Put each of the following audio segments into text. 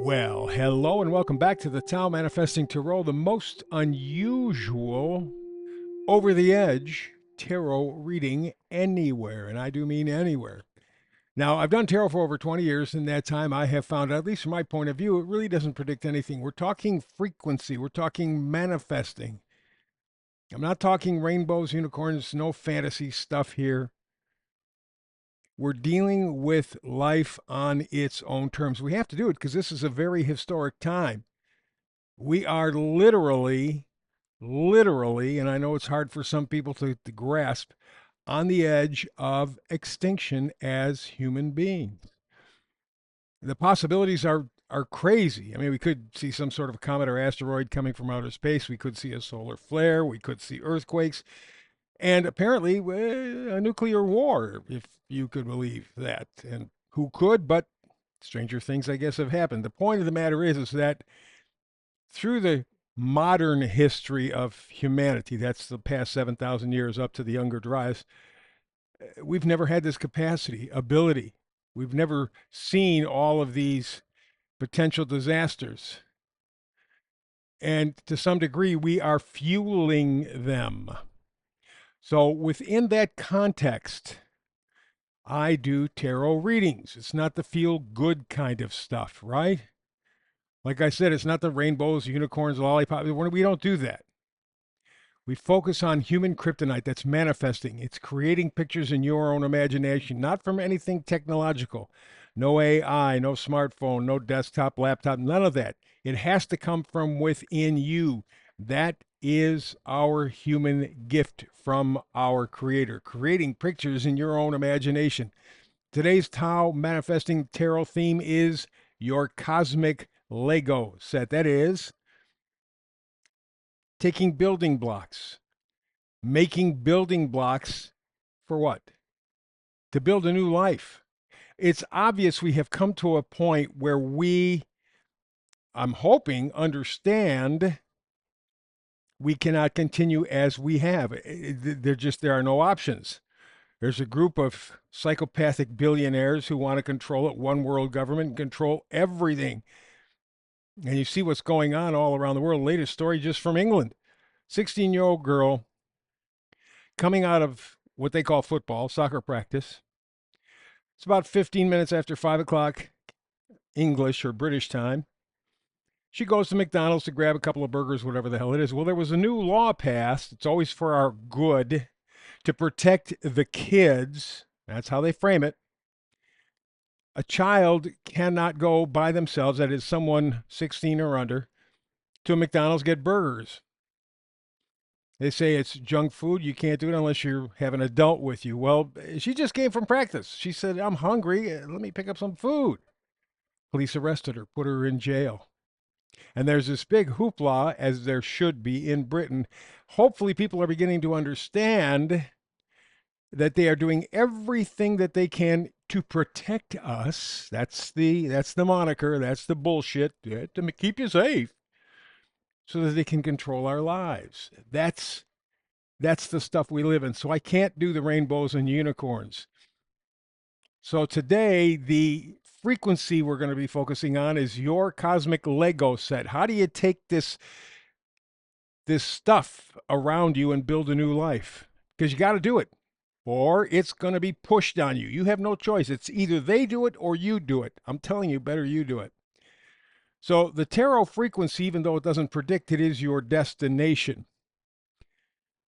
Well, hello and welcome back to the Tao Manifesting Tarot, the most unusual, over the edge tarot reading anywhere. And I do mean anywhere. Now, I've done tarot for over 20 years. In that time, I have found, at least from my point of view, it really doesn't predict anything. We're talking frequency, we're talking manifesting. I'm not talking rainbows, unicorns, no fantasy stuff here. We're dealing with life on its own terms. We have to do it because this is a very historic time. We are literally, and I know it's hard for some people to grasp, on the edge of extinction as human beings. The possibilities are crazy. I mean, we could see some sort of comet or asteroid coming from outer space. We could see a solar flare. We could see earthquakes. And apparently, a nuclear war, if you could believe that. And who could? But stranger things, I guess, have happened. The point of the matter is that through the modern history of humanity, that's the past 7,000 years up to the Younger Dryas, we've never had this capacity, ability. We've never seen all of these potential disasters. And to some degree, we are fueling them. So within that context, I do tarot readings. It's not the feel good kind of stuff, right? Like I said, it's not the rainbows, unicorns, lollipops. We don't do that. We focus on human kryptonite that's manifesting. It's creating pictures in your own imagination, not from anything technological. No AI, no smartphone, no desktop, laptop, none of that. It has to come from within you. That is our human gift from our Creator, creating pictures in your own imagination. Today's Tao Manifesting Tarot theme is your cosmic Lego set. That is, taking building blocks, making building blocks for what? To build a new life. It's obvious we have come to a point where we, I'm hoping, understand we cannot continue as we have. There are no options. There's a group of psychopathic billionaires who want to control it, one world government, control everything. And you see what's going on all around the world. Latest story just from England. 16-year-old girl coming out of what they call football, soccer practice. It's about 15 minutes after 5 o'clock English or British time. She goes to McDonald's to grab a couple of burgers, whatever the hell it is. Well, there was a new law passed. It's always for our good to protect the kids. That's how they frame it. A child cannot go by themselves, that is, someone 16 or under, to a McDonald's, get burgers. They say it's junk food. You can't do it unless you have an adult with you. Well, she just came from practice. She said, I'm hungry. Let me pick up some food. Police arrested her, put her in jail. And there's this big hoopla, as there should be in Britain. Hopefully, people are beginning to understand that they are doing everything that they can to protect us. That's the moniker. That's the bullshit, to keep you safe, so that they can control our lives. That's the stuff we live in. So I can't do the rainbows and unicorns. So today, the frequency we're going to be focusing on is your cosmic Lego set. How do you take this stuff around you and build a new life? Because you got to do it, or it's going to be pushed on you. You have no choice. It's either they do it or you do it. I'm telling you, better you do it. So the tarot frequency, even though it doesn't predict, it is your destination.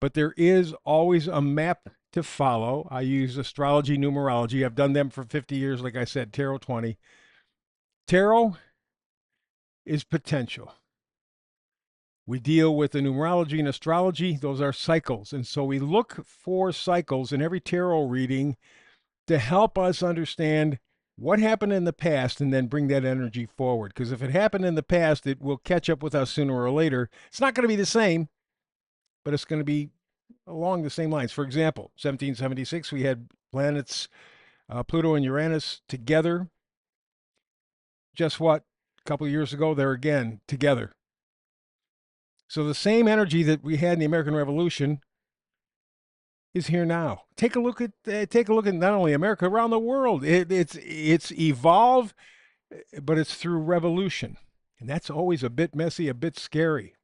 But there is always a map to follow. I use astrology, numerology. I've done them for 50 years, like I said, Tarot 20. Tarot is potential. We deal with the numerology and astrology. Those are cycles. And so we look for cycles in every tarot reading to help us understand what happened in the past and then bring that energy forward. Because if it happened in the past, it will catch up with us sooner or later. It's not going to be the same, but it's going to be along the same lines. For example, 1776, we had planets Pluto and Uranus together. Just what? A couple of years ago, they're again together. So the same energy that we had in the American Revolution is here now. Take a look at not only America, around the world. It's evolve but it's through revolution. And that's always a bit messy, a bit scary.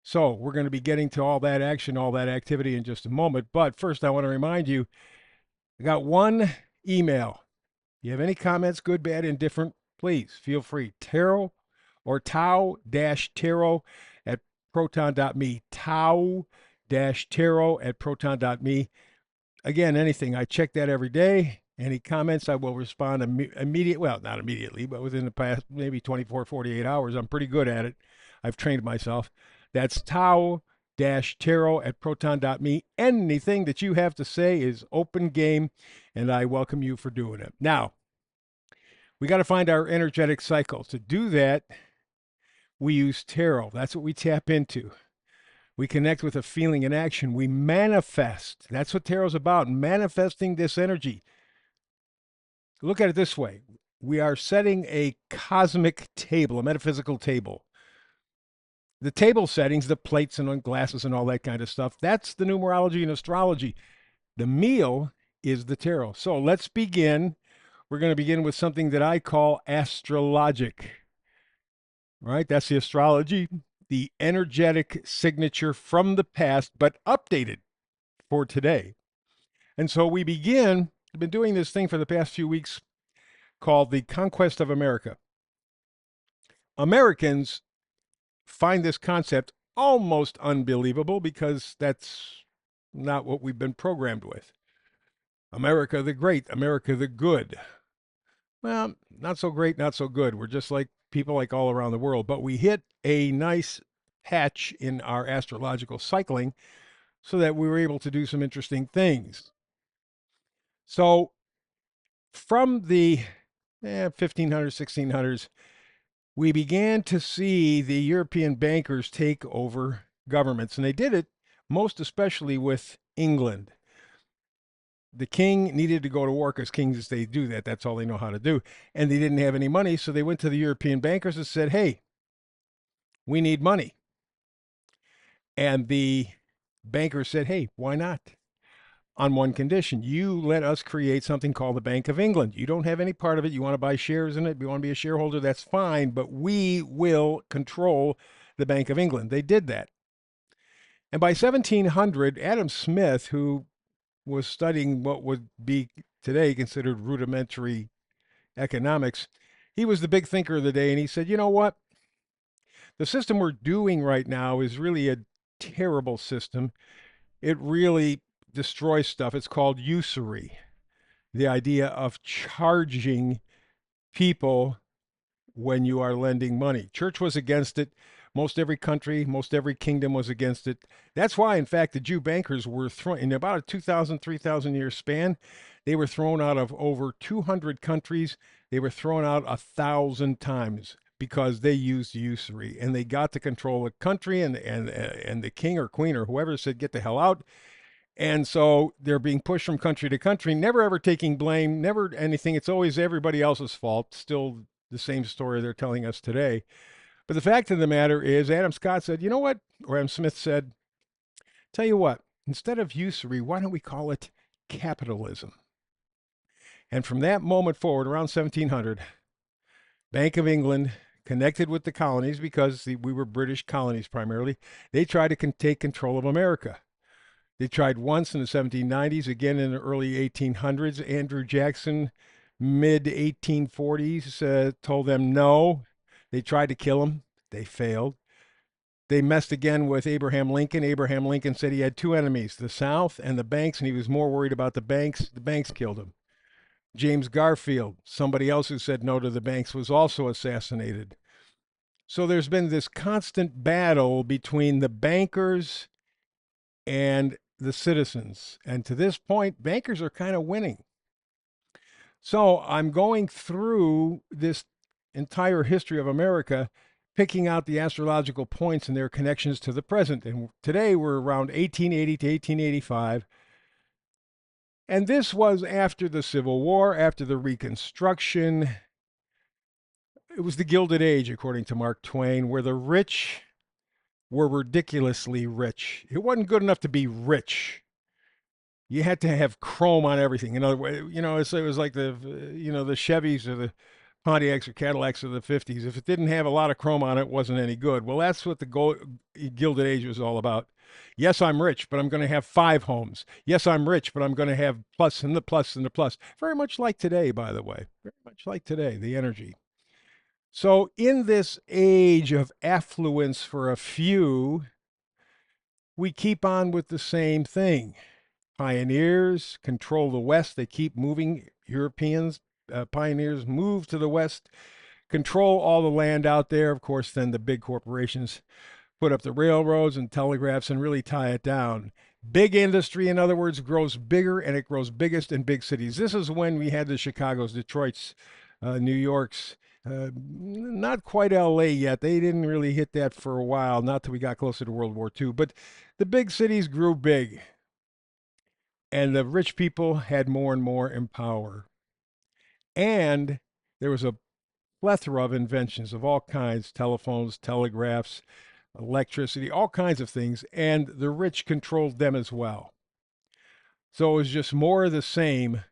So we're going to be getting to all that action, all that activity in just a moment. But first, I want to remind you, I got one email. You have any comments, good, bad, indifferent, please feel free. Tarot or tau-tarot at proton.me. Tau-tarot at proton.me. Again, anything. I check that every day. Any comments, I will respond immediately. Well, not immediately, but within the past maybe 24, 48 hours. I'm pretty good at it. I've trained myself. That's tau-tarot at proton.me. Anything that you have to say is open game, and I welcome you for doing it. Now, we got to find our energetic cycle. To do that, we use tarot. That's what we tap into. We connect with a feeling and action. We manifest. That's what tarot's about, manifesting this energy. Look at it this way. We are setting a cosmic table, a metaphysical table. The table settings, the plates and glasses and all that kind of stuff, that's the numerology and astrology. The meal is the tarot. So let's begin. We're going to begin with something that I call astrologic. Right? That's the astrology, the energetic signature from the past, but updated for today. And so we begin, I've been doing this thing for the past few weeks called the Conquest of America. Americans find this concept almost unbelievable because that's not what we've been programmed with. America the Great, America the Good. Well, not so great, not so good. We're just like people like all around the world, but we hit a nice patch in our astrological cycling so that we were able to do some interesting things. So from the 1500s, 1600s, we began to see the European bankers take over governments, and they did it most especially with England. The king needed to go to war because kings, they do that. That's all they know how to do. And they didn't have any money, so they went to the European bankers and said, hey, we need money. And the bankers said, hey, why not? On one condition, you let us create something called the Bank of England. You don't have any part of it. You want to buy shares in it, you want to be a shareholder, that's fine, but we will control the Bank of England. They did that. And by 1700, Adam Smith, who was studying what would be today considered rudimentary economics, he was the big thinker of the day, and he said, you know what? The system we're doing right now is really a terrible system. It really destroys stuff. It's called usury. The idea of charging people when you are lending money. Church was against it. Most every country, most every kingdom was against it. That's why, in fact, the Jew bankers were thrown in about a 2,000, 3,000 year span. They were thrown out of over 200 countries. They were thrown out 1,000 times because they used usury, and they got to control the country, and the king or queen or whoever said, get the hell out. And so they're being pushed from country to country, never ever taking blame, never anything. It's always everybody else's fault. Still the same story they're telling us today. But the fact of the matter is, Adam Scott said, you know what? Or Adam Smith said, tell you what, instead of usury, why don't we call it capitalism? And from that moment forward, around 1700, Bank of England connected with the colonies because we were British colonies primarily. They tried to take control of America. They tried once in the 1790s, again in the early 1800s. Andrew Jackson, mid 1840s, told them no. They tried to kill him. They failed. They messed again with Abraham Lincoln. Abraham Lincoln said he had two enemies, the South and the banks, and he was more worried about the banks. The banks killed him. James Garfield, somebody else who said no to the banks, was also assassinated. So there's been this constant battle between the bankers and the citizens. And to this point, bankers are kind of winning. So I'm going through this entire history of America, picking out the astrological points and their connections to the present. And today we're around 1880 to 1885. And this was after the Civil War, after the Reconstruction. It was the Gilded Age, according to Mark Twain, where the rich were ridiculously rich. It wasn't good enough to be rich. You had to have chrome on everything. In other words, it was like the Chevys or the Pontiacs or Cadillacs of the 50s. If it didn't have a lot of chrome on it, it wasn't any good. Well, that's what the Gilded Age was all about. Yes, I'm rich, but I'm going to have 5 homes. Yes, I'm rich, but I'm going to have plus and the plus and the plus. Very much like today, by the way. Very much like today, the energy. So, in this age of affluence for a few, we keep on with the same thing. Pioneers control the West. They keep moving. Europeans, pioneers move to the West, control all the land out there. Of course, then the big corporations put up the railroads and telegraphs and really tie it down. Big industry, in other words, grows bigger, and it grows biggest in big cities. This is when we had the Chicago's, Detroit's, New York's, not quite LA yet. They didn't really hit that for a while, not till we got closer to World War II. But the big cities grew big, and the rich people had more and more in power. And there was a plethora of inventions of all kinds: telephones, telegraphs, electricity, all kinds of things. And the rich controlled them as well. So it was just more of the same,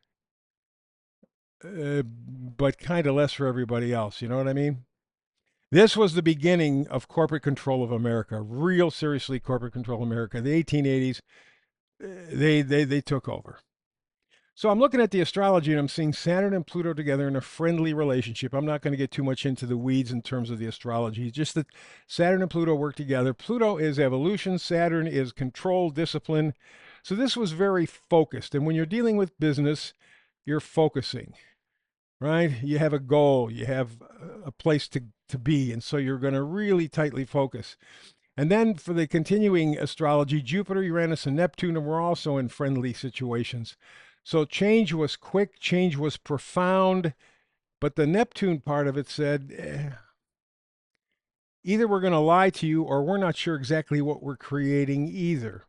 but kind of less for everybody else. You know what I mean? This was the beginning of corporate control of America, real seriously corporate control of America. The 1880s, they took over. So I'm looking at the astrology and I'm seeing Saturn and Pluto together in a friendly relationship. I'm not going to get too much into the weeds in terms of the astrology, just that Saturn and Pluto work together. Pluto is evolution, Saturn is control, discipline. So this was very focused. And when you're dealing with business, you're focusing, right? You have a goal, you have a place to be. And so you're going to really tightly focus. And then for the continuing astrology, Jupiter, Uranus, and Neptune were also in friendly situations. So change was quick, change was profound, but the Neptune part of it said, either we're going to lie to you or we're not sure exactly what we're creating either.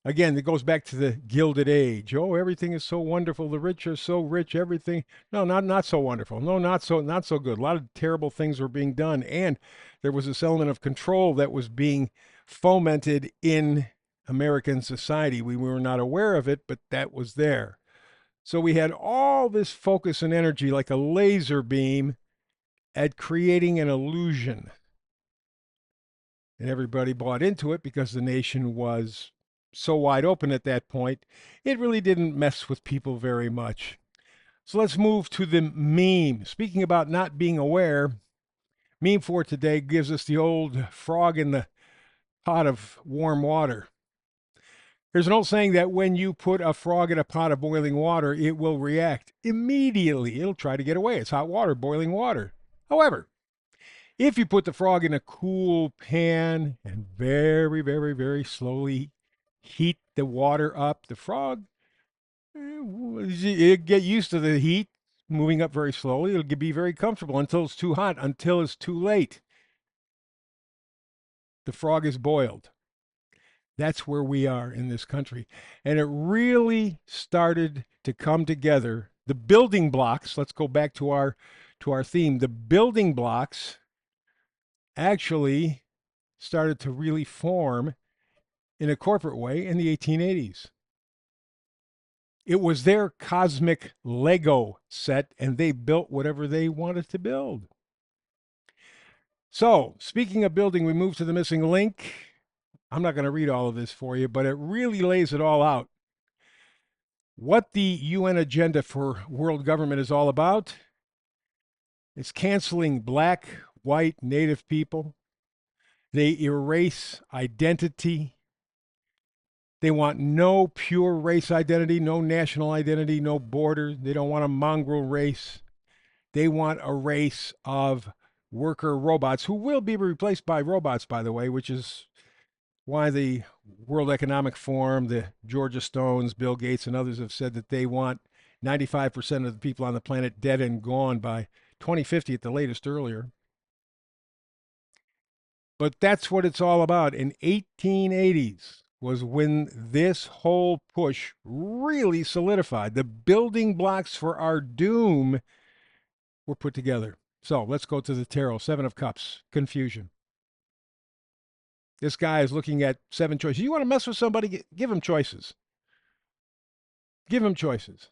Again, it goes back to the Gilded Age. Oh, everything is so wonderful. The rich are so rich. Everything, no, not so wonderful. No, not so good. A lot of terrible things were being done, and there was this element of control that was being fomented in American society. We were not aware of it, but that was there. So we had all this focus and energy like a laser beam at creating an illusion. And everybody bought into it because the nation was so wide open at that point. It really didn't mess with people very much. So let's move to the meme. Speaking about not being aware, meme for today gives us the old frog in the pot of warm water. There's an old saying that when you put a frog in a pot of boiling water, it will react immediately. It'll try to get away. It's hot water, boiling water. However, if you put the frog in a cool pan and very, very, very slowly heat the water up, the frog, it'll get used to the heat, moving up very slowly. It'll be very comfortable until it's too hot, until it's too late. The frog is boiled. That's where we are in this country. And it really started to come together. The building blocks, let's go back to our theme. The building blocks actually started to really form in a corporate way in the 1880s. It was their cosmic Lego set, and they built whatever they wanted to build. So, speaking of building, we move to the missing link. I'm not going to read all of this for you, but it really lays it all out. What the UN agenda for world government is all about is canceling black, white, native people. They erase identity. They want no pure race identity, no national identity, no border. They don't want a mongrel race. They want a race of worker robots who will be replaced by robots, by the way, which is why the World Economic Forum, the Georgia Stones, Bill Gates, and others have said that they want 95% of the people on the planet dead and gone by 2050 at the latest, earlier. But that's what it's all about. In 1880s was when this whole push really solidified. The building blocks for our doom were put together. So let's go to the tarot. 7 of Cups, confusion. This guy is looking at 7 choices. You want to mess with somebody, give him choices. Give them choices.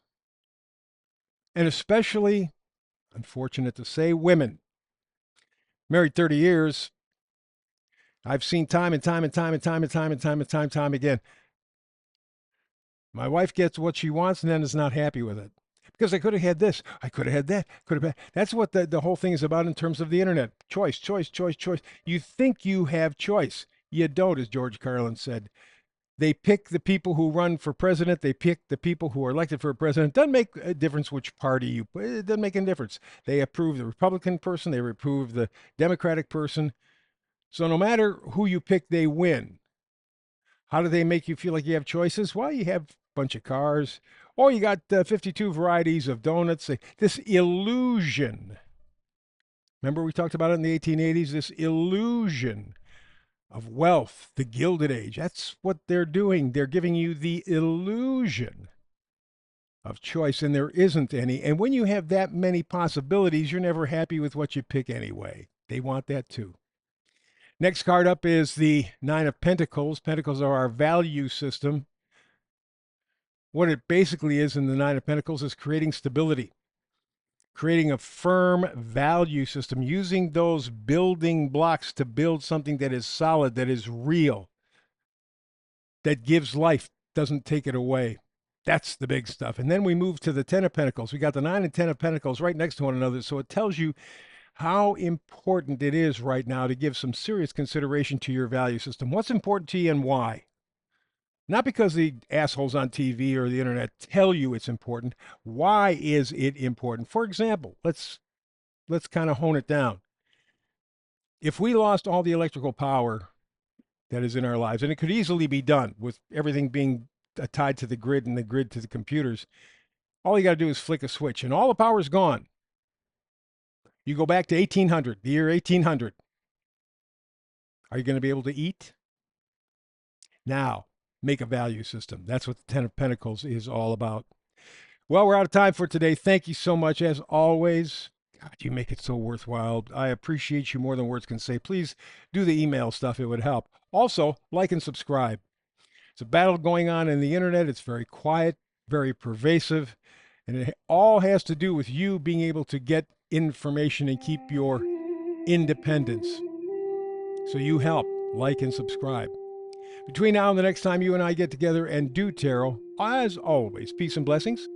And especially, unfortunate to say, women. Married 30 years, I've seen time and time and time and time and time and time and time again. My wife gets what she wants and then is not happy with it. Because I could have had this, I could have had that, could have had. That's what the whole thing is about in terms of the internet. Choice, choice, choice, choice. You think you have choice. You don't, as George Carlin said. They pick the people who run for president. They pick the people who are elected for president. Doesn't make a difference which party you put. It doesn't make a difference. They approve the Republican person. They approve the Democratic person. So no matter who you pick, they win. How do they make you feel like you have choices? Well, you have a bunch of cars. Oh, you got 52 varieties of donuts. This illusion. Remember we talked about it in the 1880s? This illusion of wealth, the Gilded Age. That's what they're doing. They're giving you the illusion of choice, and there isn't any. And when you have that many possibilities, you're never happy with what you pick anyway. They want that too. Next card up is the Nine of Pentacles. Pentacles are our value system. What it basically is in the Nine of Pentacles is creating stability, creating a firm value system, using those building blocks to build something that is solid, that is real, that gives life, doesn't take it away. That's the big stuff. And then we move to the Ten of Pentacles. We got the Nine and Ten of Pentacles right next to one another. So it tells you how important it is right now to give some serious consideration to your value system. What's important to you and why? Not because the assholes on TV or the internet tell you it's important. Why is it important? For example, let's kind of hone it down. If we lost all the electrical power that is in our lives, and it could easily be done with everything being tied to the grid and the grid to the computers, all you got to do is flick a switch and all the power is gone. You go back to 1800, the year 1800. Are you going to be able to eat? Now, make a value system. That's what the Ten of Pentacles is all about. Well, we're out of time for today. Thank you so much, as always. God, you make it so worthwhile. I appreciate you more than words can say. Please do the email stuff. It would help. Also, like and subscribe. It's a battle going on in the internet. It's very quiet, very pervasive, and it all has to do with you being able to get information and keep your independence. So you help, like and subscribe. Between now and the next time you and I get together and do tarot, as always, peace and blessings.